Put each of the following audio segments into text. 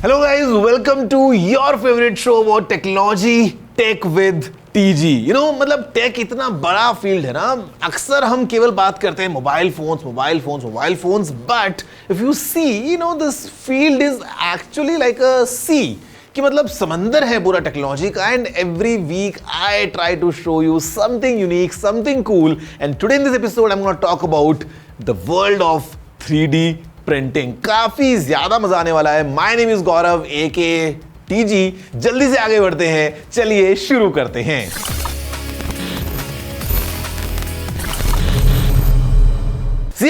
Hello guys, welcome to your favorite show about technology, Tech with TG. मतलब take इतना बड़ा field है ना, अक्सर हम केवल बात करते हैं mobile phones, but if you see this field is actually like a sea, कि मतलब समंदर है पूरा टेक्नोलॉजी का. And every week I try to show you something unique, something cool. And today in this episode I am gonna talk about the world of 3D printing. काफी ज्यादा मजा आने वाला है. My name is Gaurav AK TG. जल्दी से आगे बढ़ते हैं, चलिए शुरू करते हैं.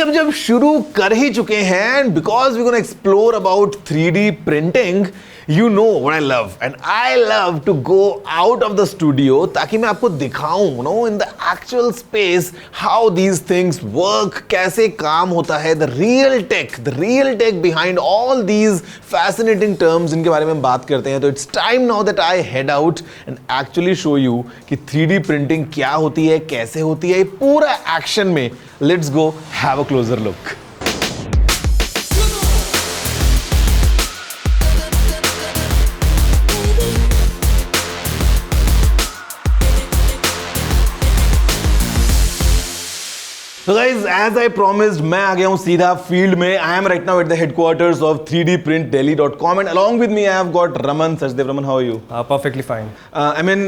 अब जब शुरू कर ही चुके हैं, because we gonna explore about 3D printing, you know what I love, and I love to go out of the studio ताकि मैं आपको दिखाऊं in the actual space how these things work, कैसे काम होता है, the real tech behind all these fascinating terms जिनके बारे में हम बात करते हैं. तो it's time now that I head out and actually show you कि 3D printing क्या होती है, कैसे होती है, पूरा एक्शन में. Let's go have a closer look. So guys, as I promised, मैं आ गया हूँ सीधा फील्ड में. I am right now at the headquarters of 3dprintdelhi.com and along with me I have got Raman Sachdev. Raman, how are you? Perfectly fine. I mean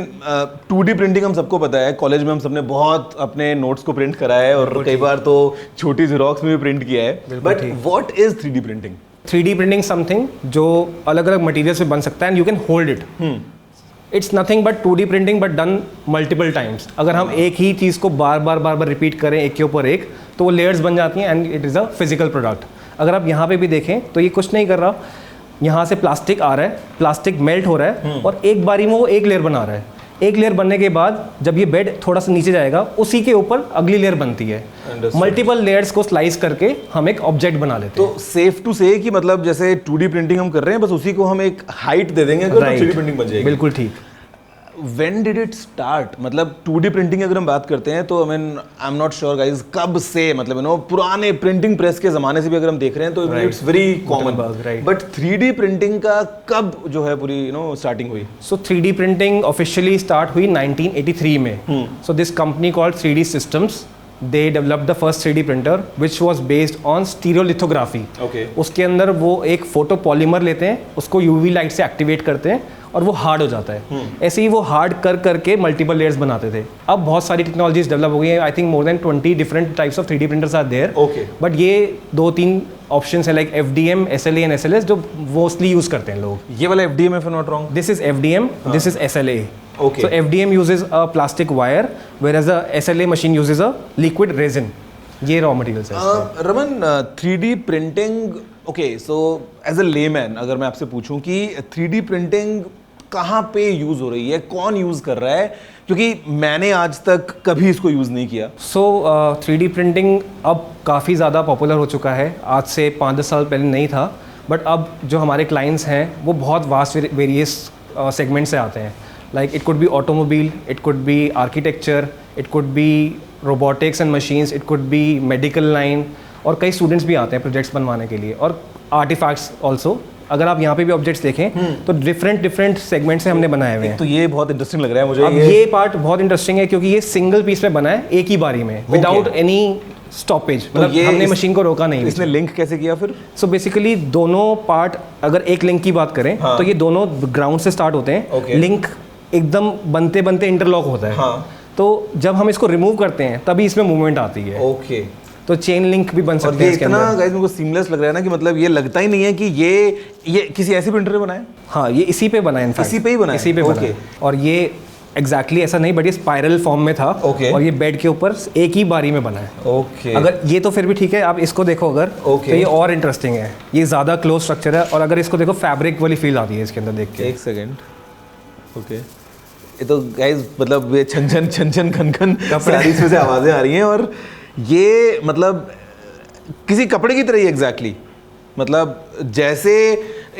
2D printing हम सबको पता है. College में हम सबने बहुत अपने नोट्स को प्रिंट करा है और कई बार तो छोटी जेरोक्स में भी प्रिंट किया है. But what is 3D printing? 3D printing something जो अलग अलग मटेरियल से बन सकता है and you can hold it. It's nothing but 2D printing but done multiple times. अगर हम एक ही चीज़ को बार बार रिपीट करें एक के ऊपर एक, तो वो लेयर्स बन जाती हैं and it is a physical product. अगर आप यहाँ पे भी देखें तो ये कुछ नहीं कर रहा, यहाँ से प्लास्टिक आ रहा है, प्लास्टिक मेल्ट हो रहा है और एक बारी में वो एक लेयर बना रहा है. एक लेयर बनने के बाद जब ये बेड थोड़ा सा नीचे जाएगा, उसी के ऊपर अगली लेयर बनती है. मल्टीपल लेयर्स को स्लाइस करके हम एक ऑब्जेक्ट बना लेते हैं. तो सेफ टू से कि मतलब जैसे 2D प्रिंटिंग हम कर रहे हैं, बस उसी को हम एक हाइट दे देंगे तो 3D प्रिंटिंग बन जाएगी. बिल्कुल ठीक. When did it start? मतलब 2D प्रिंटिंग अगर हम बात करते हैं तो I am not sure guys कब से, मतलब पुराने प्रिंटिंग प्रेस के जमाने से भी अगर हम देख रहे हैं तो it's very common. But 3D printing का कब जो है पूरी स्टार्टिंग हुई? सो 3D प्रिंटिंग ऑफिशियली स्टार्ट हुई 1983 में. So this company called 3D systems, they developed the first 3D printer which was based on stereolithography. Okay. उसके अंदर वो एक फोटो पॉलीमर लेते हैं, उसको UV लाइट से एक्टिवेट करते हैं और वो हार्ड हो जाता है. ऐसे ही वो हार्ड करके मल्टीपल लेयर्स बनाते थे. अब बहुत सारी टेक्नोलॉजीज डेवलप हो गई हैं. I think more than 20 different types of 3D printers are there. But ये 2-3 ऑप्शंस है like FDM, SLA and SLS जो मोस्टली यूज करते हैं लोग. ये वाला FDM if I'm not wrong? This is FDM, this is SLA. Okay. So FDM uses a plastic wire, whereas a SLA machine uses a liquid resin. ये raw materials है. Raman, 3D printing, okay, so as a layman अगर मैं आपसे पूछूं कि 3D printing कहाँ पे use हो रही है, कौन यूज कर रहा है, क्योंकि मैंने आज तक कभी इसको यूज नहीं किया. सो 3D प्रिंटिंग अब काफ़ी ज़्यादा पॉपुलर हो चुका है. आज से 5-10 साल पहले नहीं था, बट अब जो हमारे क्लाइंट्स हैं वो बहुत वास्ट वेरियस सेगमेंट से आते हैं. Like it could be automobile, it could be architecture, it could be robotics and machines, it could be medical line, और कई स्टूडेंट्स भी आते हैं प्रोजेक्ट्स बनवाने के लिए, और आर्टिफैक्ट्स ऑल्सो. अगर आप यहाँ पे भी ऑब्जेक्ट्स देखें तो डिफरेंट सेगमेंट से हमने बनाए हुए हैं. तो ये बहुत इंटरेस्टिंग लग रहा है मुझे. अब ये पार्ट बहुत इंटरेस्टिंग है क्योंकि ये सिंगल पीस में बना है एक ही बारी में, विदाउट एनी स्टॉपेज. मतलब हमने मशीन को रोका नहीं. इसने लिंक कैसे किया फिर? सो बेसिकली दोनों पार्ट, अगर एक लिंक की बात करें तो ये दोनों ग्राउंड से स्टार्ट होते हैं. लिंक एकदम बनते इंटरलॉक होता है. तो जब हम इसको रिमूव करते हैं तभी इसमें मूवमेंट आती है. ओके. तो चेन लिंक भी बन सकते हैं इसके अंदर. इतना गाइस मुझे सीमलेस लग रहा है ना कि मतलब ये लगता ही नहीं है कि ये किसी ऐसे प्रिंटर ने बनाया. हाँ, ये इसी पे बना है. इनफैक्ट इसी पे ही बना है. इसी पे बना है. और ये एग्जैक्टली ऐसा नहीं, बट ये स्पाइरल फॉर्म में था. और ये बेड के ऊपर एक ही बारी में बना है. ओके. अगर ये तो फिर भी ठीक है, आप इसको देखो अगर तो ये और इंटरेस्टिंग है. ये ज़्यादा क्लोज स्ट्रक्चर है, और अगर इसको देखो फैब्रिक वाली फील आती है इसके अंदर देख के. एक सेकेंड. ओके. ये तो गाइस मतलब ये छन खन सारी इसमें से आवाज़ें आ रही हैं, और ये मतलब किसी कपड़े की तरह ही एग्जैक्टली. मतलब जैसे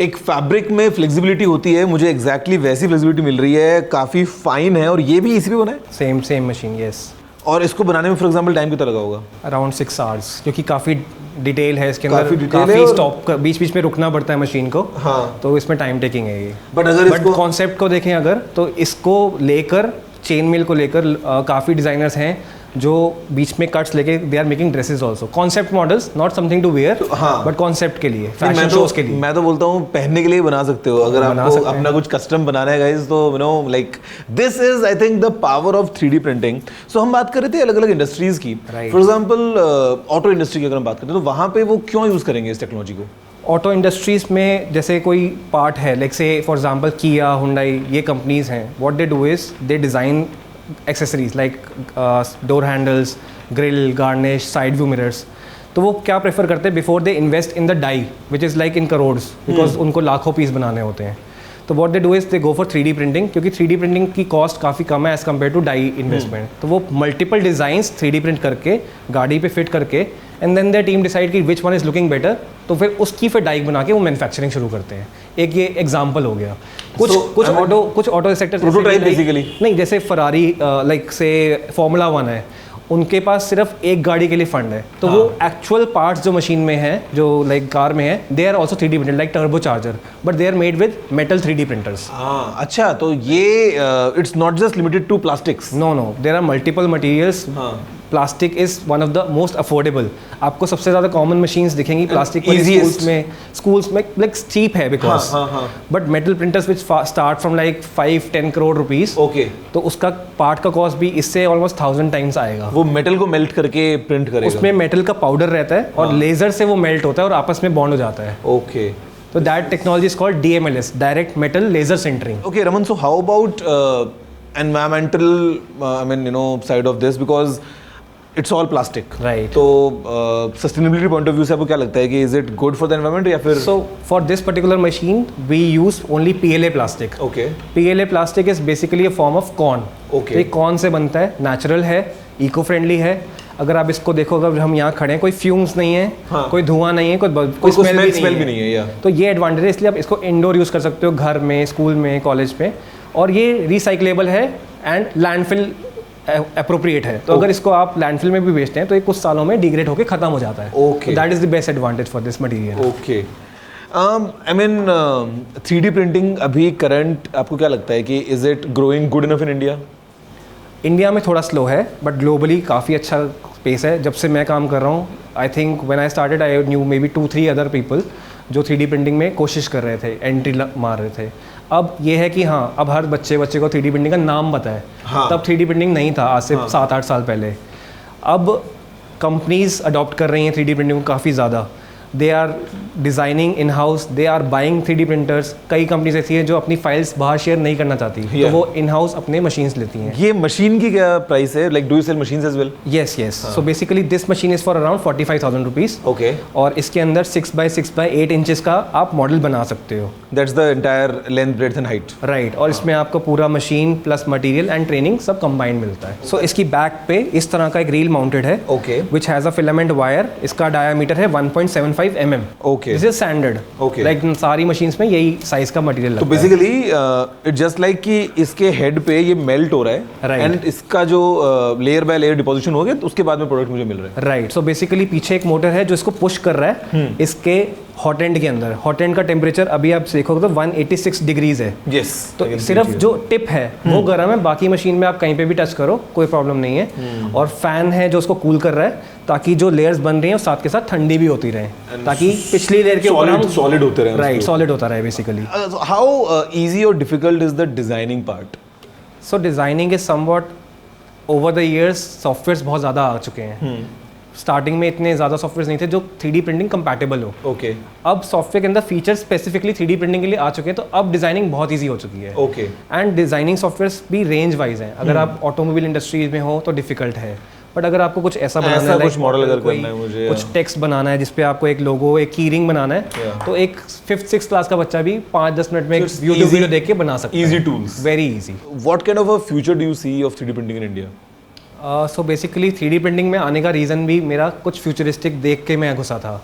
एक फैब्रिक में फ्लेक्सिबिलिटी होती है, मुझे एग्जैक्टली वैसी फ्लेक्सिबिलिटी मिल रही है. काफ़ी फाइन है, और ये भी इसी पे बना है. Same machine. यस. और इसको बनाने में फॉर एग्जांपल टाइम कितना लगा होगा? अराउंड 6 आवर्स, क्योंकि काफ़ी डिटेल है इसके काफी अंदर, डिटेल है काफ़ी और- स्टॉप बीच बीच में रुकना पड़ता है मशीन को, हाँ। तो इसमें टाइम टेकिंग है ये। बट अगर बट इसको कॉन्सेप्ट को देखें अगर, तो इसको लेकर चेन मिल को लेकर काफ़ी डिज़ाइनर्स हैं जो बीच में कट्स लेके they are making dresses also, concept models, not something to wear, हाँ। बट कॉन्सेप्ट के लिए, नहीं, फैशन शोज के लिए। मैं तो बोलता हूँ पहनने के लिए बना सकते हो, अगर बना आपको सकते हैं। अपना कुछ कस्टम बनाना है गाइस, तो you know like this is I think the power of 3D printing. So हम बात कर रहे थे अलग अलग इंडस्ट्रीज की, Right. For example auto industry की अगर हम बात करें तो वहाँ पे वो क्यों यूज करेंगे इस टेक्नोलॉजी को? ऑटो इंडस्ट्रीज में जैसे कोई पार्ट है, like say for example Kia, Hyundai, ये कंपनीज हैं, what they do is they design accessories like door handles, grille, garnish, side view mirrors. तो वो क्या प्रेफर करते हैं, before they invest in the die which is like in crores, because उनको लाखों piece बनाने होते हैं। तो what they do is they go for 3D printing, क्योंकि 3D प्रिंटिंग की कॉस्ट काफ़ी कम है as compare to die investment. तो वो मल्टीपल डिज़ाइंस 3D प्रिंट करके गाड़ी पे फिट करके and then their team decide कि which one is looking better, तो फिर उसकी फिर डाई बना के वो मैन्युफैक्चरिंग शुरू करते हैं। एक ये एग्जाम्पल हो गया। So, कुछ ऑटो सेक्टर Prototype basically? नहीं, जैसे फरारी लाइक से फॉर्मूला 1 है, उनके पास सिर्फ एक गाड़ी के लिए फंड है, तो वो एक्चुअल पार्ट्स जो मशीन में है, जो लाइक कार में है, they are also 3D printed like turbo charger, but they are made with metal 3D printers. हाँ, अच्छा, तो ये it's not just limited to plastics. No no, there are multiple materials. Plastic is one of the most affordable. आपको सबसे ज़्यादा common machines दिखेंगी plastic वाली schools में लाइक चीप है because, but metal printers which start from like 5-10 crore rupees, okay, तो उसका part का कॉस्ट भी इससे ऑलमोस्ट 1000 टाइम्स आएगा। वो मेटल को मेल्ट करके प्रिंट करेगा। उसमें मेटल का पाउडर रहता है और लेजर से वो मेल्ट होता है और आपस में बॉन्ड हो जाता है। ओके, तो that technology is called DMLS, direct metal laser sintering. okay, Raman, so how about environmental I mean you know side of this, because it's all plastic, Right. तो sustainability point of view से आपको क्या लगता है कि is it good for the environment या फिर? So for this particular machine we use only PLA plastic. Okay. PLA plastic is basically a form of corn. Okay. तो ये कॉर्न से बनता है, नेचुरल है, इको फ्रेंडली है। अगर आप इसको देखो, अगर हम यहाँ खड़े हैं, कोई फ्यूम्स नहीं है, हाँ। कोई धुआं नहीं है, कोई कोई स्मेल भी नहीं है या तो ये एडवांटेज है, इसलिए आप इसको इंडोर यूज़ कर सकते हो, घर में, स्कूल में, कॉलेज में, और ये रिसाइक्लेबल है एंड लैंडफिल अप्रोप्रिएट है। तो अगर इसको आप लैंडफिल में भी बेचते हैं तो ये कुछ सालों में डिग्रेड होकर खत्म हो जाता है। Okay. That is the best advantage for this material. Okay, I mean 3D printing अभी करंट आपको क्या लगता है कि is it growing good enough in India? India में थोड़ा स्लो है, बट ग्लोबली काफ़ी अच्छा स्पेस है। जब से मैं काम कर रहा हूँ, I think when I started I knew may be 2-3 other people जो 3D प्रिंटिंग में कोशिश कर रहे थे, एंट्री मार रहे थे। अब ये है कि हाँ, अब हर बच्चे को 3D प्रिंटिंग का नाम पता है। हाँ। तब 3D प्रिंटिंग नहीं था, आज से 7-8 साल पहले। अब कंपनीज अडॉप्ट कर रही हैं 3D प्रिंटिंग को काफ़ी ज़्यादा। They are designing in house, they are buying 3D printers. कई कंपनीज ऐसी हैं जो अपनी फाइल्स बाहर शेयर नहीं करना चाहती, तो वो इन हाउस अपने मशीन्स लेती हैं। ये मशीन की क्या प्राइस है? Like do you sell machines as well? Yes yes, so basically this machine is for around 45,000 rupees. Okay, और इसके अंदर 6x6x8 इंचेस का आप मॉडल बना सकते हो। That's the entire length, breadth and height. Right, और इसमें आपको पूरा machine plus material and training सब कंबाइंड मिलता है। सो इसकी बैक पे इस तरह का एक रील माउंटेड है, okay, which has a filament wire. इसका डायामीटर है 1.75 mm। Okay, this is standard. Okay. Like सारी मशीन्स में यही साइज का मटेरियल तो लगता है। बेसिकली इट जस्ट लाइक कि इसके हेड पे ये मेल्ट हो रहा है, Right. एंड इसका जो लेयर बाय लेयर डिपोजिशन हो गया, तो उसके बाद में प्रोडक्ट मुझे मिल रहा है। राइट, सो बेसिकली पीछे एक मोटर है जो इसको पुश कर रहा है इसके हॉट एंड के अंदर। हॉट एंड का टेम्परेचर अभी आप देखोगे तो 186 डिग्रीज है। यस, तो सिर्फ जो टिप है वो गर्म है, बाकी मशीन में आप कहीं पे भी टच करो कोई प्रॉब्लम नहीं है। और फैन है जो उसको कूल कर रहा है, ताकि जो लेयर्स बन रही हैं वो साथ के साथ ठंडी भी होती रहे, ताकि पिछली लेयर के ऊपर हम सॉलिड होते रहे। राइट सॉलिड होता रहे बेसिकली। हाउ इजी और difficult is the designing part? So designing is somewhat over the years softwares बहुत ज़्यादा आ चुके हैं। स्टार्टिंग में इतने ज़्यादा सॉफ्टवेयर नहीं थे जो 3D प्रिंटिंग कंपैटिबल हो। ओके, अब सॉफ्टवेयर के अंदर फीचर्स स्पेसिफिकली 3D प्रिंटिंग के लिए आ चुके हैं, तो अब डिज़ाइनिंग बहुत ईजी हो चुकी है। ओके, एंड डिज़ाइनिंग सॉफ्टवेयर्स भी रेंज वाइज हैं। अगर आप ऑटोमोबाइल इंडस्ट्रीज में हो तो डिफिकल्ट है, बट अगर आपको कुछ ऐसा बनाना है, कुछ मॉडल अगर कोई करना है मुझे, कुछ टेक्स्ट बनाना है जिसपे आपको एक लोगो, एक कीरिंग बनाना है, तो एक 5th-6th क्लास का बच्चा भी 5-10 मिनट में एक यूट्यूब वीडियो देख के बना सकता है। easy tools, very easy. what kind of a future do you see of 3D printing in India? So basically 3D printing में आने का रीज़न भी मेरा कुछ फ्यूचरिस्टिक देख के मैं घुसा था।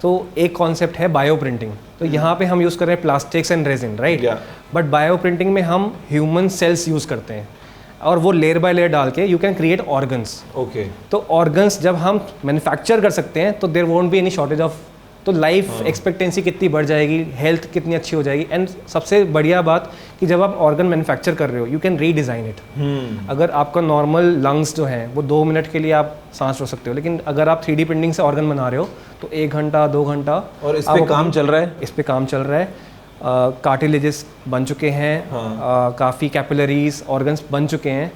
तो एक कॉन्सेप्ट है बायो प्रिंटिंग। तो यहाँ पे हम यूज़ कर रहे हैं plastics and resin, right? Yeah. But bio printing में हम ह्यूमन सेल्स यूज़ करते हैं। और वो लेयर बाय लेयर डाल के you can create organs. Okay, तो ऑर्गन्स जब हम मैन्युफैक्चर कर सकते हैं तो there won't be any shortage of, तो लाइफ एक्सपेक्टेंसी कितनी बढ़ जाएगी, हेल्थ कितनी अच्छी हो जाएगी। एंड सबसे बढ़िया बात कि जब आप ऑर्गन मैन्युफैक्चर कर रहे हो यू कैन रीडिज़ाइन इट। अगर आपका नॉर्मल लंग्स जो हैं वो 2 मिनट के लिए आप सांस रोक सकते हो, लेकिन अगर आप 3D प्रिंटिंग से ऑर्गन बना रहे हो तो 1 घंटा 2 घंटा। और इस पे काम चल रहा है? इस पे काम चल रहा है। कार्टिलेजेस बन चुके हैं, काफ़ी कैपिलरीज ऑर्गन्स बन चुके हैं।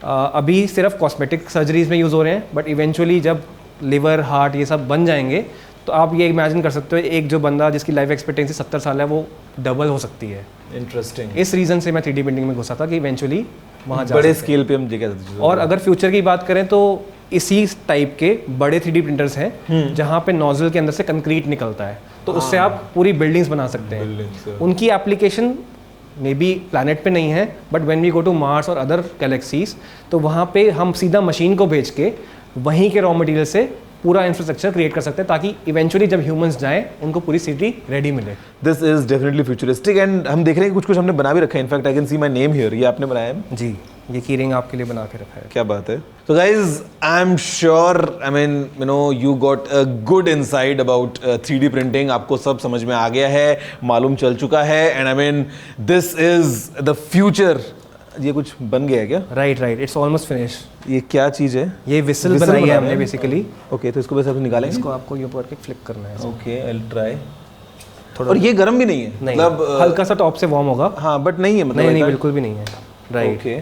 अभी सिर्फ कॉस्मेटिक सर्जरीज में यूज़ हो रहे हैं, बट इवेंचुअली जब लिवर हार्ट ये सब बन जाएंगे तो आप ये इमेजिन कर सकते हो एक जो बंदा जिसकी लाइफ एक्सपेक्टेंसी 70 साल है वो डबल हो सकती है। इंटरेस्टिंग। इस रीज़न से मैं 3D प्रिंटिंग में घुसा था कि इवेंचुअली वहाँ जा बड़े सकते स्केल पे हम देखा हैं। और अगर फ्यूचर की बात करें तो इसी टाइप के बड़े 3D प्रिंटर्स हैं जहाँ पे नोजल के अंदर से कंक्रीट निकलता है, तो उससे आप पूरी बिल्डिंग्स बना सकते हैं। उनकी एप्लीकेशन मे बी प्लानट पे नहीं है, but when we go to Mars और अदर गैलेक्सीज तो वहाँ पे हम सीधा मशीन को भेज के वहीं के रॉ मटेरियल से पूरा इंफ्रास्ट्रक्चर क्रिएट कर सकते हैं ताकि इवेंचुअली जब ह्यूमंस जाएं उनको पूरी सिटी रेडी मिले। This is definitely futuristic and हम देख रहे हैं कुछ कुछ हमने बना भी रखा है। In fact I can see my name here. ये आपने बनाया है? जी, ये की रिंग आपके लिए बना के रखा है। क्या बात है। तो guys I am sure, I mean you know you got a good insight about 3D printing. आपको सब समझ में आ गया है, मालूम चल चुका है। And I mean this is the future. ये कुछ बन गया है क्या? Right, it's almost finish. ये क्या चीज़ है? ये विसल बनाई है हमने बेसिकली। ओके, तो इसको बस आप निकालेंगे? इसको आपको ये ऊपर के फ्लिप करना है। Okay, I will try. और ये गर्म भी नहीं है? नहीं, मतलब हल्का सा टॉप से वार्म होगा। हाँ, बट नहीं है मतलब? नहीं, बिल्कुल भी नहीं है। राइट। ओके,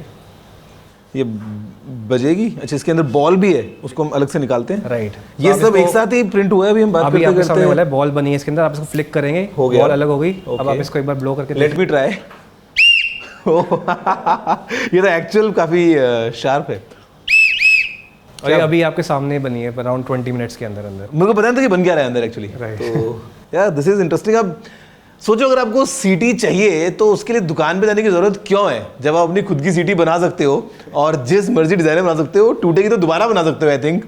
ये बजेगी? अच्छा, इसके अंदर बॉल भी है, उसको हम अलग से निकालते हैं। राइट, ये सब एक साथ ही प्रिंट हुआ है। अभी हम बात अभी करते आपके सामने वाला है, बॉल बनी है इसके अंदर। आप इसको फ्लिक करेंगे, बॉल अलग हो गई। अब आप इसको एक बार ब्लो करके लेट मी ट्राई। ये तो एक्चुअल काफी शार्प है। और ये अभी आपके सामने बनी है अराउंड 20 मिनट्स के अंदर। मेरे को पता नहीं था कि बन क्या रहा है अंदर एक्चुअली। तो यार दिस इज इंटरेस्टिंग। अब सोचो अगर आपको सीटी चाहिए तो उसके लिए दुकान पे जाने की जरूरत क्यों है, जब आप अपनी खुद की सीटी बना सकते हो और जिस मर्जी डिजाइन बना सकते हो। टूटेगी तो दोबारा बना सकते हो आई थिंक।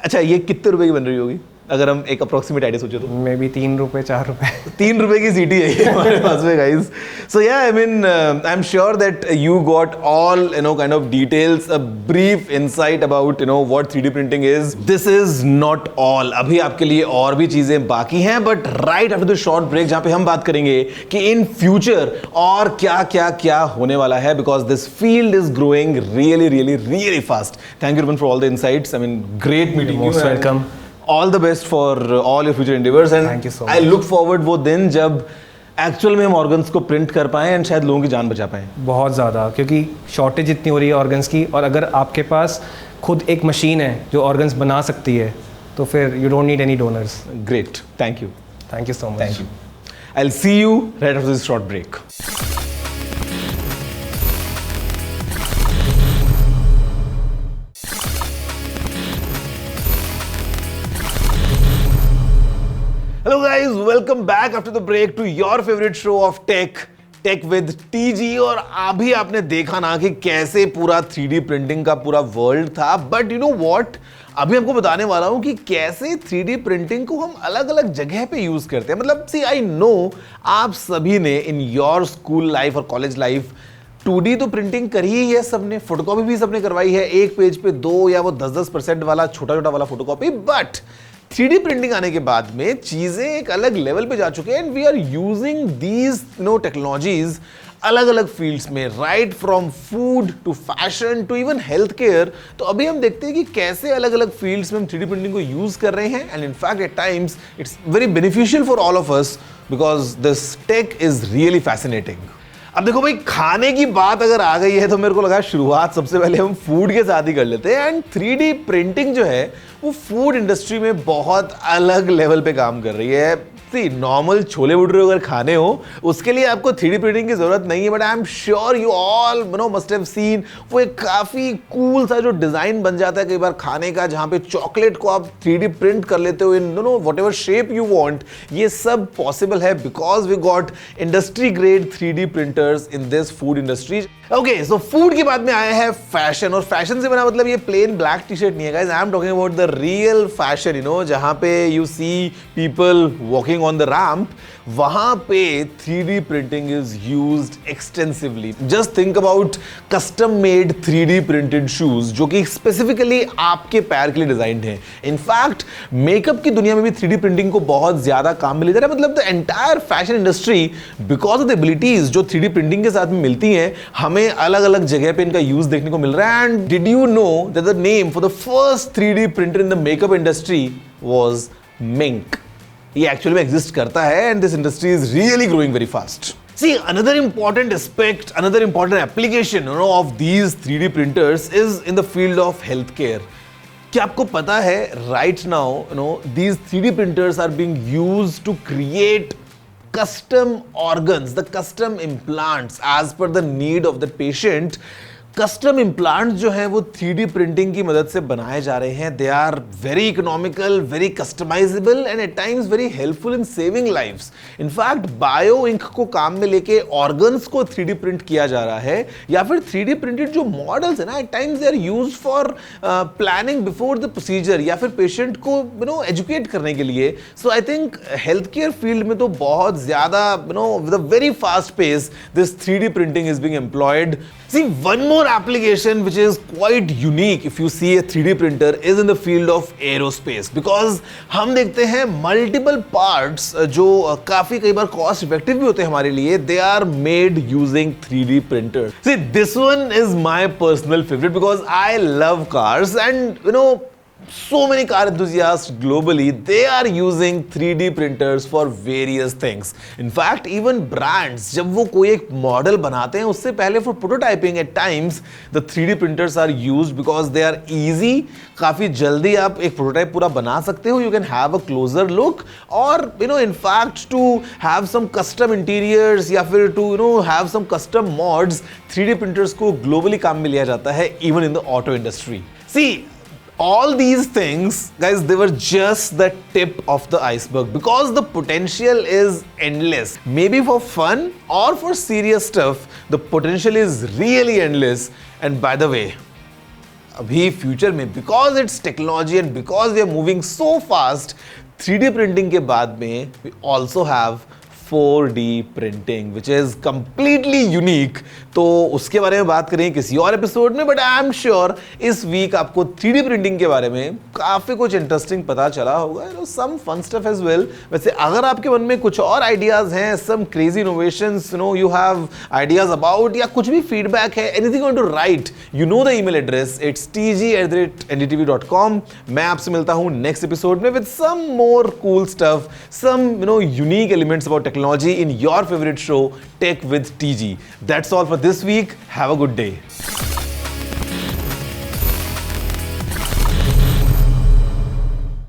अच्छा, ये कितने रुपए की बन रही होगी अगर हम एक अप्रोक्सीमेट आइडिया सोचे तो? मे बी 3 रुपए 4 रुपए। 3 रुपए की सीटी है ये हमारे पास में गाइस। सो या I mean I am sure that you got all you know kind of details, a brief insight about you know what 3D printing is. This is not all, अभी आपके लिए और भी चीजें बाकी हैं, but right after the short break जहां पे हम बात करेंगे कि इन फ्यूचर और क्या क्या क्या होने वाला है, because this field is growing really really really fast. Thank you everyone for all the insights. I mean great meeting you. Most welcome. All the best for all your future endeavors and Thank you so I much. look forward वो दिन जब actual में हम organs को print कर पाएं and शायद लोगों की जान बचा पाएं। बहुत ज़्यादा, क्योंकि शॉर्टेज इतनी हो रही है ऑर्गन्स की, और अगर आपके पास खुद एक मशीन है जो ऑर्गन्स बना सकती है तो फिर you don't need any donors. Great, thank you. Thank you so much. Thank you. I will see you right after this short break. Hello guys, welcome back after the break to your favorite show of Tech with TG। और अभी आपने देखा ना कि कैसे पूरा 3D printing का पूरा वर्ल्ड था, बट यू नो व्हाट, अभी आपको बताने वाला हूं कि कैसे 3D प्रिंटिंग को हम अलग अलग जगह पे यूज करते हैं। मतलब सी आई नो आप सभी ने इन योर स्कूल लाइफ और कॉलेज लाइफ 2D तो प्रिंटिंग करी ही है सबने, फोटोकॉपी भी सबने करवाई है, एक पेज पे 2 या वो 10% वाला छोटा छोटा वाला फोटोकॉपी। बट 3D प्रिंटिंग आने के बाद में चीजें एक अलग लेवल पे जा चुके हैं and we are using these you know technologies अलग अलग फील्ड्स में, right from food to fashion to even health care. तो अभी हम देखते हैं कि कैसे अलग अलग फील्ड्स में हम 3D प्रिंटिंग को यूज कर रहे हैं and in fact at times it's very beneficial for all of us because this tech is really fascinating. अब देखो भाई, खाने की बात अगर आ गई है तो मेरे को लगा शुरुआत सबसे पहले हम फूड के साथ ही कर लेते हैं। एंड 3D प्रिंटिंग जो है वो फूड इंडस्ट्री में बहुत अलग लेवल पे काम कर रही है। सी नॉर्मल छोले भटूरे अगर खाने हो उसके लिए आपको 3D प्रिंटिंग की जरूरत नहीं है, but I am sure you all know must have seen वो एक काफी कूल सा जो डिजाइन बन जाता है कई बार खाने का, जहां पे चॉकलेट को आप 3D प्रिंट कर लेते हो in no whatever shape you want. ये सब पॉसिबल है because we got industry grade 3D printers in this food industry. Okay, so food के बाद में आया है फैशन, और फैशन से मेरा मतलब ये प्लेन ब्लैक टी शर्ट नहीं है guys, I am talking about the real fashion, जहां पे you see people walking on the ramp, वहां पे 3D printing is used extensively. Just think about custom made 3D printed shoes जो कि specifically आपके पैर के लिए डिजाइंड है. इनफैक्ट मेकअप की दुनिया में भी 3D प्रिंटिंग को बहुत ज्यादा काम में लिया जा रहा है. मतलब the entire fashion industry, because of the abilities जो 3D प्रिंटिंग के साथ में मिलती हैं, हमें अलग अलग जगह पे इनका यूज देखने को मिल रहा है. And did you know that the name for the first 3D printer in the makeup industry was mink. ये एक्चुअली में एग्जिस्ट करता है, and this industry is really growing very fast. See, another important aspect, another important application of these 3D printers is in the field of healthcare. क्या आपको पता है right now, these 3D printers are being used to create custom organs, the custom implants as per the need of the patient. Custom implant जो है वो 3D printing की मदद से बनाए जा रहे हैं. They are very economical, very customizable and at times very helpful in saving lives. In fact bio ink को काम में लेके ऑर्गन्स को 3D प्रिंट किया जा रहा है, या फिर 3D प्रिंटेड जो मॉडल्स है ना, at times they are used for planning before the procedure, या फिर पेशेंट को एजुकेट करने के लिए. So I think health care field में तो बहुत ज्यादा with a very fast pace this 3D printing is being employed. See, one more application which is quite unique if you see a 3D printer is in the field of aerospace, because हम देखते हैं multiple parts जो काफी कई बार cost effective भी होते हैं हमारे लिए, they are made using 3D printers. See, this one is my personal favorite because I love cars, and so many car enthusiasts globally, they are using 3D printers for various things. In fact, even brands जब वो कोई एक model बनाते हैं उससे पहले for prototyping at times the 3D printers are used because they are easy. काफी जल्दी आप एक प्रोटोटाइप पूरा बना सकते हो. You can have a closer look, or in fact to have some custom interiors या फिर to have some custom mods, 3D printers को globally काम में लिया जाता है even in the auto industry. See, all these things, guys, they were just the tip of the iceberg because the potential is endless. Maybe for fun or for serious stuff, the potential is really endless. And by the way, abhi future mein, because it's technology and because we are moving so fast, 3D printing के बाद में we also have 4D printing, which is completely unique. तो उसके बारे में बात करेंगे किसी और एपिसोड में, बट आई एम श्योर इस वीक आपको 3D प्रिंटिंग के बारे में काफी कुछ इंटरेस्टिंग पता चला होगा, some fun stuff as well. वैसे अगर आपके मन में कुछ और आइडियाज हैं, some crazy innovations, you have ideas about, या कुछ भी फीडबैक है, anything you want to write, you know the email address, it's tg@ndtv.com. मैं आपसे मिलता हूं नेक्स्ट एपिसोड में with some more cool stuff, some unique elements about technology in your favorite show, Tech with TG. That's all for this week. Have a good day.